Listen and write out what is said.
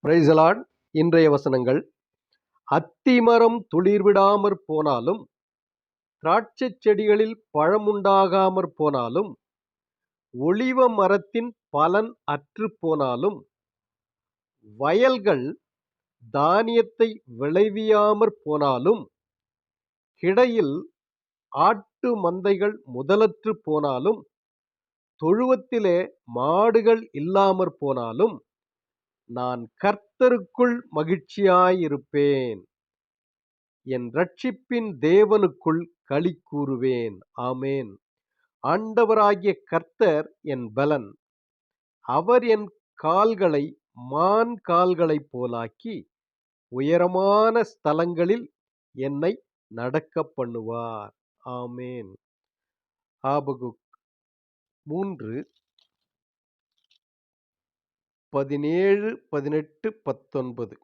Praise the Lord. இன்றைய வசனங்கள்: அத்திமரம் துளிர்விடாமற் போனாலும், திராட்சைச் செடிகளில் பழமுண்டாகாமற் போனாலும், ஒலிவ மரத்தின் பலன் அற்றுப் போனாலும், வயல்கள் தானியத்தை விளைவியாமற் போனாலும், கிடையில் ஆட்டு மந்தைகள் முதலற்றுப் போனாலும், தொழுவத்திலே மாடுகள் இல்லாமற் போனாலும், நான் கர்த்தருக்குள் மகிழ்ச்சியாயிருப்பேன், என் இரட்சிப்பின் தேவனுக்குள் களிகூருவேன். ஆமென். ஆண்டவராகிய கர்த்தர் என் பலன். அவர் என் கால்களை மான் கால்களைப் போலாக்கி, உயரமான ஸ்தலங்களில் என்னை நடக்கப் பண்ணுவார். ஆமென். ஆபகுக் 3:17, 18, 19.